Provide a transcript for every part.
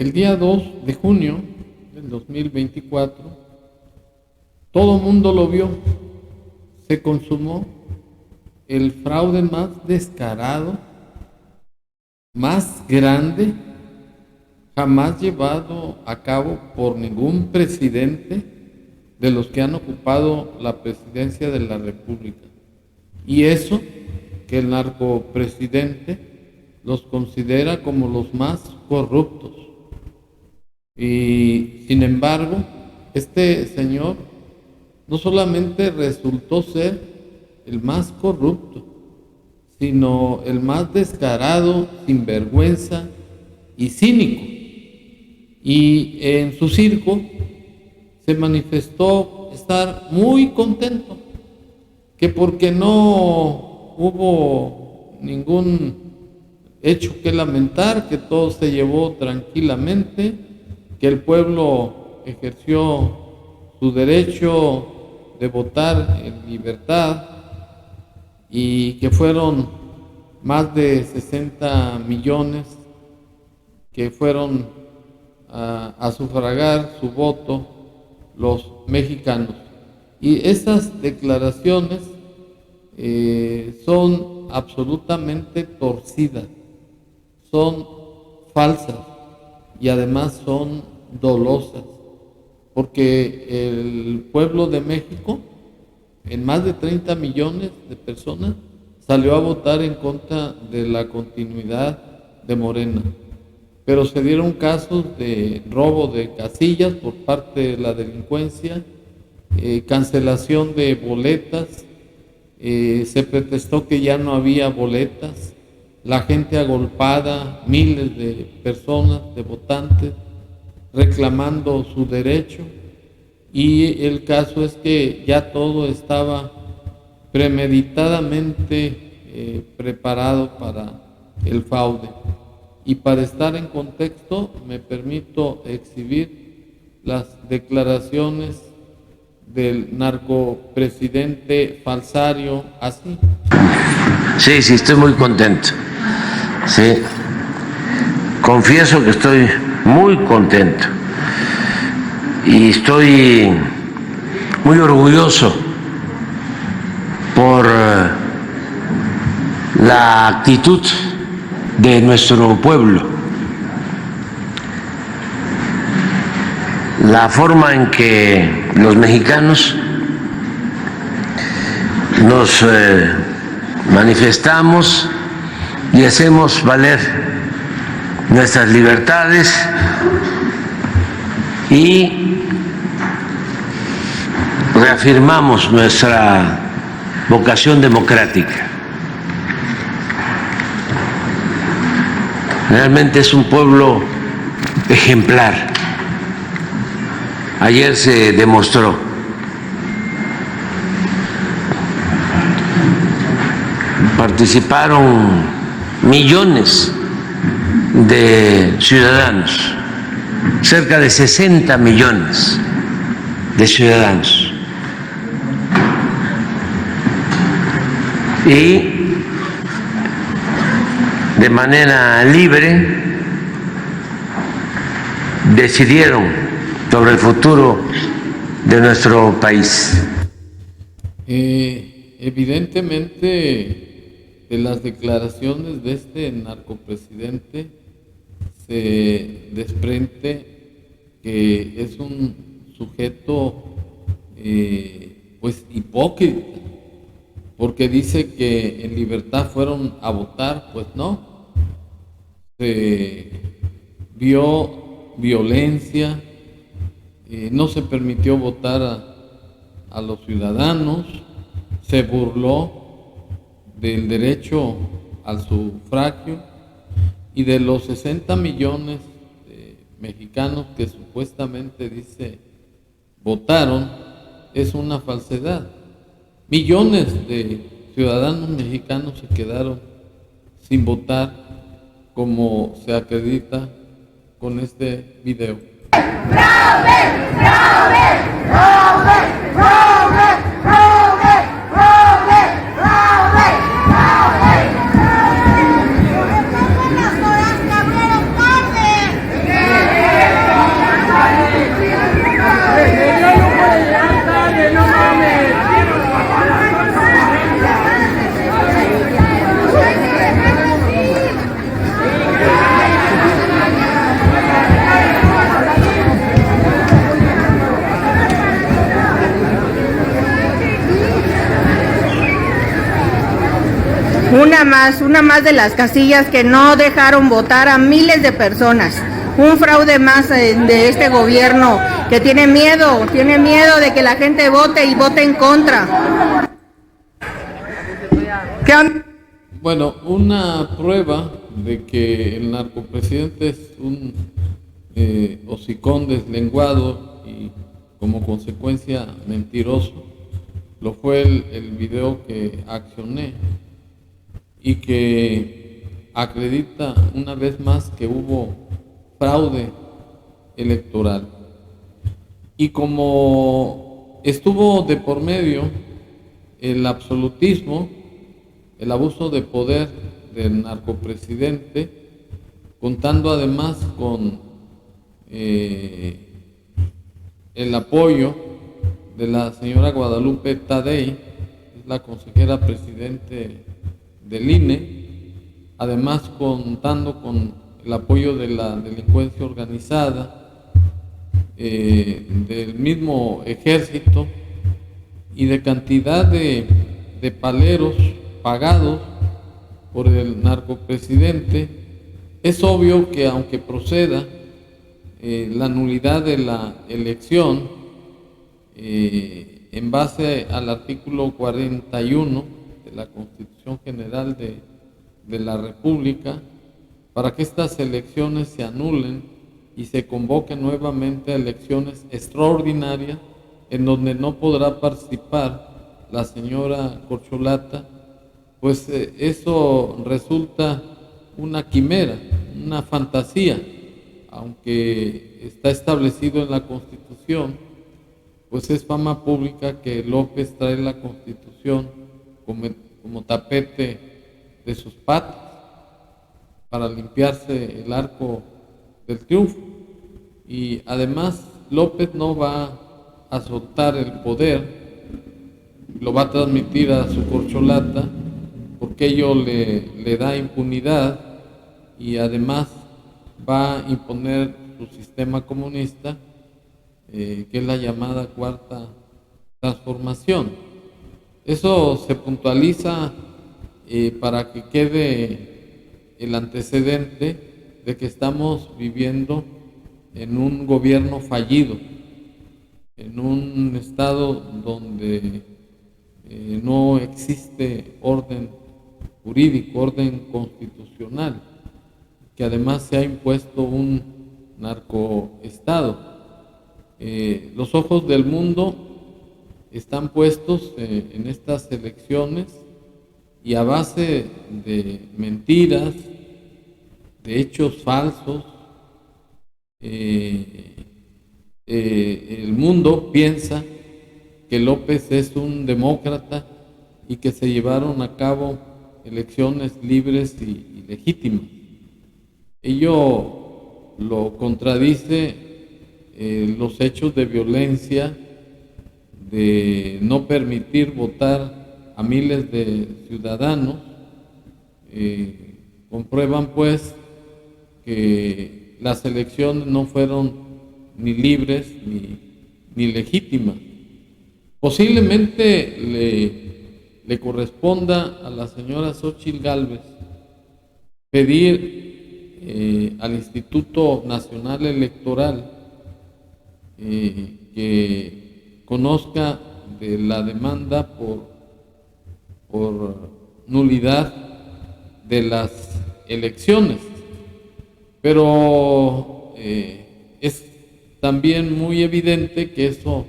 El día 2 de junio del 2024, todo el mundo lo vio, se consumó el fraude más descarado, más grande, jamás llevado a cabo por ningún presidente de los que han ocupado la presidencia de la República. Y eso que el narcopresidente los considera como los más corruptos. Y sin embargo, este señor no solamente resultó ser el más corrupto, sino el más descarado, sinvergüenza y cínico. Y en su circo se manifestó estar muy contento, que porque no hubo ningún hecho que lamentar, que todo se llevó tranquilamente, que el pueblo ejerció su derecho de votar en libertad y que fueron más de 60 millones que fueron a sufragar su voto los mexicanos. Y esas declaraciones son absolutamente torcidas, son falsas y además son dolosas, porque el pueblo de México, en más de 30 millones de personas, salió a votar en contra de la continuidad de Morena. Pero se dieron casos de robo de casillas por parte de la delincuencia, cancelación de boletas, se pretextó que ya no había boletas, la gente agolpada, miles de personas, de votantes, reclamando su derecho, y el caso es que ya todo estaba premeditadamente preparado para el fraude. Y para estar en contexto, me permito exhibir las declaraciones del narcopresidente falsario así. Sí, estoy muy contento. Sí, confieso que estoy muy contento y estoy muy orgulloso por la actitud de nuestro pueblo, la forma en que los mexicanos nos manifestamos y hacemos valer nuestras libertades y reafirmamos nuestra vocación democrática. Realmente es un pueblo ejemplar. Ayer se demostró. Participaron millones de ciudadanos, cerca de 60 millones de ciudadanos. Y de manera libre decidieron sobre el futuro de nuestro país. Evidentemente, de las declaraciones de este narcopresidente se desprende que es un sujeto pues hipócrita, porque dice que en libertad fueron a votar. Pues no, se vio violencia, no se permitió votar a los ciudadanos, se burló del derecho al sufragio, y de los 60 millones de mexicanos que supuestamente dice votaron, es una falsedad. Millones de ciudadanos mexicanos se quedaron sin votar, como se acredita con este video. ¡Fraude! ¡Fraude! ¡Fraude! ¡Fraude! ¡Fraude! ¡Fraude! ¡Fraude! ¡Fraude! ¡Las horas que abrieron tarde! una más de las casillas que no dejaron votar a miles de personas. Un fraude más de este gobierno que tiene miedo de que la gente vote y vote en contra. Bueno, una prueba de que el narcopresidente es un hocicón deslenguado y como consecuencia mentiroso, lo fue el video que accioné y que acredita una vez más que hubo fraude electoral. Y como estuvo de por medio el absolutismo, el abuso de poder del narcopresidente, contando además con el apoyo de la señora Guadalupe Tadei, la consejera presidente del INE, además contando con el apoyo de la delincuencia organizada, del mismo ejército y de cantidad de paleros pagados por el narcopresidente, es obvio que aunque proceda la nulidad de la elección en base al artículo 41 de la Constitución General de la República, para que estas elecciones se anulen y se convoquen nuevamente a elecciones extraordinarias en donde no podrá participar la señora Corcholata, pues eso resulta una quimera, una fantasía, aunque está establecido en la Constitución, pues es fama pública que López trae la Constitución como tapete de sus patas para limpiarse el arco del triunfo. Y además López no va a soltar el poder, lo va a transmitir a su corcholata, porque ello le da impunidad y además va a imponer su sistema comunista, que es la llamada Cuarta Transformación. Eso se puntualiza para que quede el antecedente de que estamos viviendo en un gobierno fallido, en un estado donde no existe orden jurídico, orden constitucional, que además se ha impuesto un narcoestado. Los ojos del mundo están puestos en estas elecciones y a base de mentiras, de hechos falsos, el mundo piensa que López es un demócrata y que se llevaron a cabo elecciones libres y legítimas. Ello lo contradice los hechos de violencia, de no permitir votar a miles de ciudadanos. Comprueban pues que las elecciones no fueron ni libres ni legítimas. Posiblemente le corresponda a la señora Xóchitl Gálvez pedir al Instituto Nacional Electoral que conozca de la demanda por nulidad de las elecciones, pero es también muy evidente que eso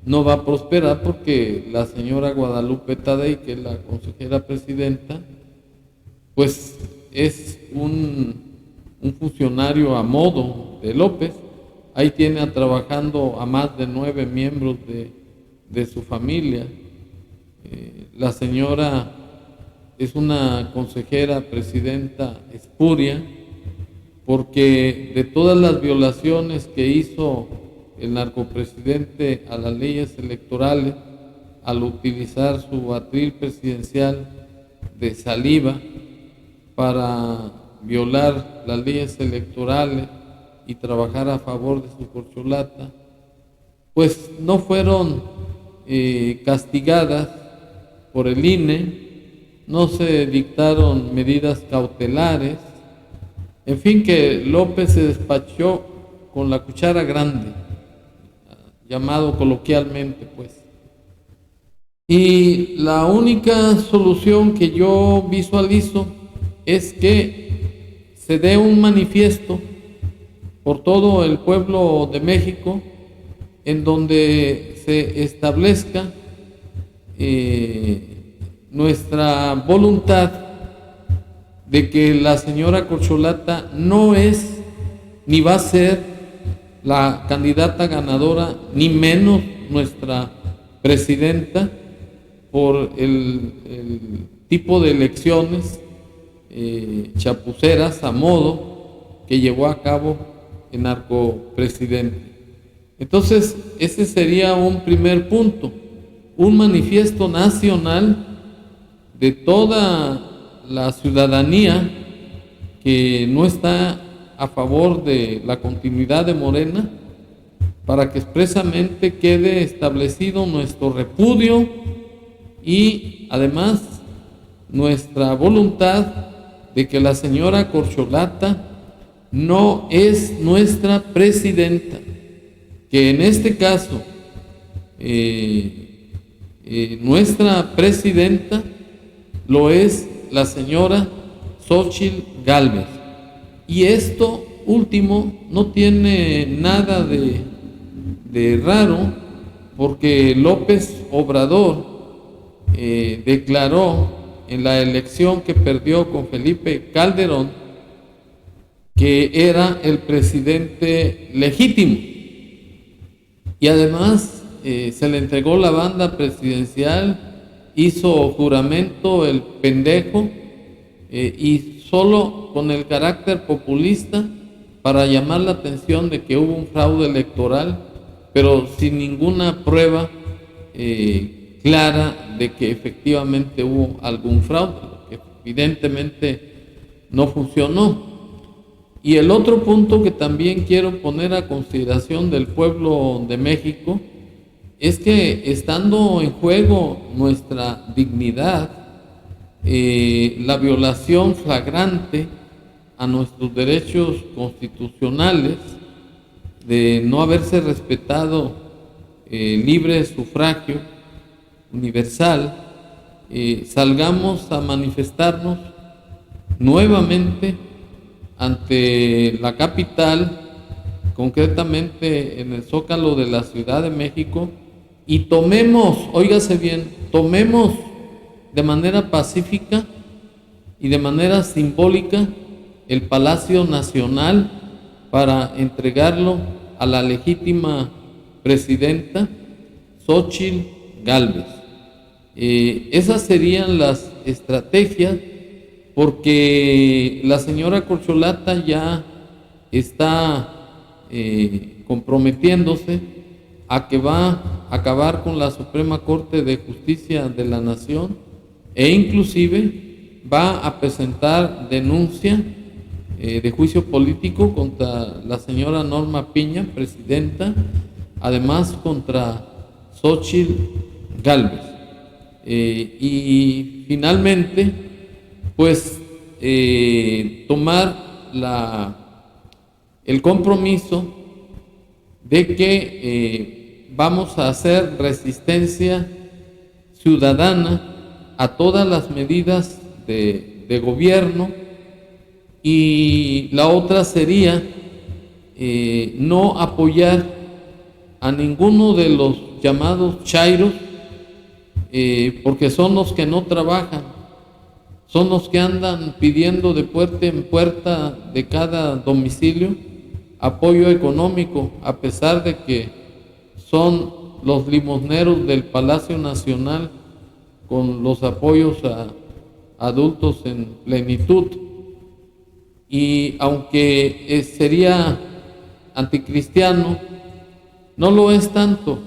no va a prosperar, porque la señora Guadalupe Tadei, que es la consejera presidenta, pues es un funcionario a modo de López. Ahí tiene trabajando a más de 9 miembros de su familia. La señora es una consejera presidenta espuria, porque de todas las violaciones que hizo el narcopresidente a las leyes electorales, al utilizar su atril presidencial de saliva para violar las leyes electorales y trabajar a favor de su corcholata, pues no fueron castigadas por el INE, no se dictaron medidas cautelares, en fin, que López se despachó con la cuchara grande, llamado coloquialmente, pues. Y la única solución que yo visualizo es que se dé un manifiesto por todo el pueblo de México en donde se establezca nuestra voluntad de que la señora Corcholata no es ni va a ser la candidata ganadora, ni menos nuestra presidenta, por el tipo de elecciones chapuceras a modo que llevó a cabo el narcopresidente. Entonces, ese sería un primer punto, un manifiesto nacional de toda la ciudadanía que no está a favor de la continuidad de Morena, para que expresamente quede establecido nuestro repudio y además nuestra voluntad de que la señora Corcholata no es nuestra presidenta, que en este caso nuestra presidenta lo es la señora Xóchitl Gálvez. Y esto último no tiene nada de raro, porque López Obrador declaró en la elección que perdió con Felipe Calderón que era el presidente legítimo, y además se le entregó la banda presidencial, hizo juramento el pendejo, y solo con el carácter populista para llamar la atención de que hubo un fraude electoral, pero sin ninguna prueba clara de que efectivamente hubo algún fraude, que evidentemente no funcionó. Y el otro punto que también quiero poner a consideración del pueblo de México es que, estando en juego nuestra dignidad, la violación flagrante a nuestros derechos constitucionales de no haberse respetado libre sufragio universal, salgamos a manifestarnos nuevamente ante la capital, concretamente en el Zócalo de la Ciudad de México, y tomemos, óigase bien, tomemos de manera pacífica y de manera simbólica el Palacio Nacional para entregarlo a la legítima presidenta Xóchitl Gálvez. Esas serían las estrategias, porque la señora Corcholata ya está comprometiéndose a que va a acabar con la Suprema Corte de Justicia de la Nación, e inclusive va a presentar denuncia de juicio político contra la señora Norma Piña, presidenta, además contra Xóchitl Gálvez. Y finalmente, pues tomar el compromiso de que vamos a hacer resistencia ciudadana a todas las medidas de gobierno, y la otra sería no apoyar a ninguno de los llamados chairos, porque son los que no trabajan, son los que andan pidiendo de puerta en puerta de cada domicilio apoyo económico, a pesar de que son los limosneros del Palacio Nacional con los apoyos a adultos en plenitud. Y aunque sería anticristiano, no lo es tanto,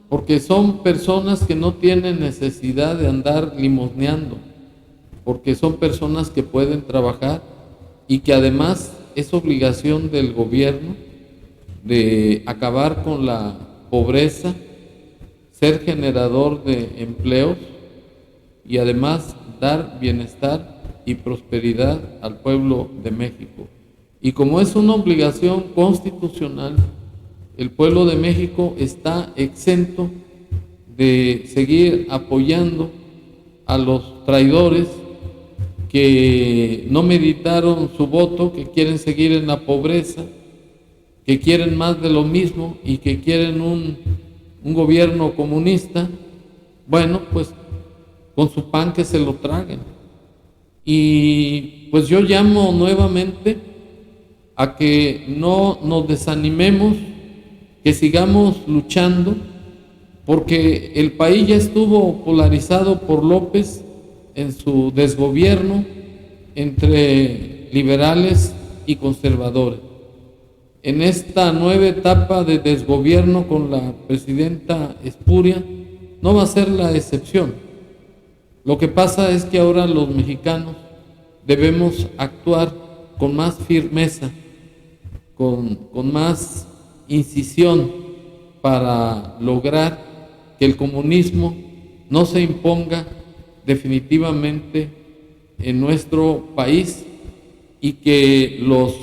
porque son personas que no tienen necesidad de andar limosneando, porque son personas que pueden trabajar, y que además es obligación del gobierno de acabar con la pobreza, ser generador de empleos y además dar bienestar y prosperidad al pueblo de México. Y como es una obligación constitucional, el pueblo de México está exento de seguir apoyando a los traidores que no meditaron su voto, que quieren seguir en la pobreza, que quieren más de lo mismo y que quieren un gobierno comunista. Bueno, pues con su pan que se lo traguen. Y pues yo llamo nuevamente a que no nos desanimemos, que sigamos luchando, porque el país ya estuvo polarizado por López en su desgobierno entre liberales y conservadores. En esta nueva etapa de desgobierno con la presidenta Espuria no va a ser la excepción. Lo que pasa es que ahora los mexicanos debemos actuar con más firmeza, con más incisión para lograr que el comunismo no se imponga definitivamente en nuestro país y que los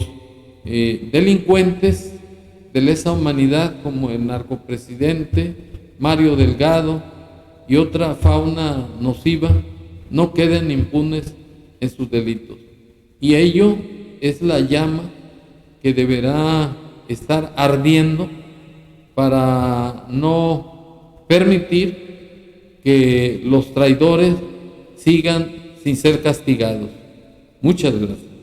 delincuentes de lesa humanidad como el narcopresidente Mario Delgado y otra fauna nociva no queden impunes en sus delitos. Y ello es la llama que deberá estar ardiendo para no permitir que los traidores sigan sin ser castigados. Muchas gracias.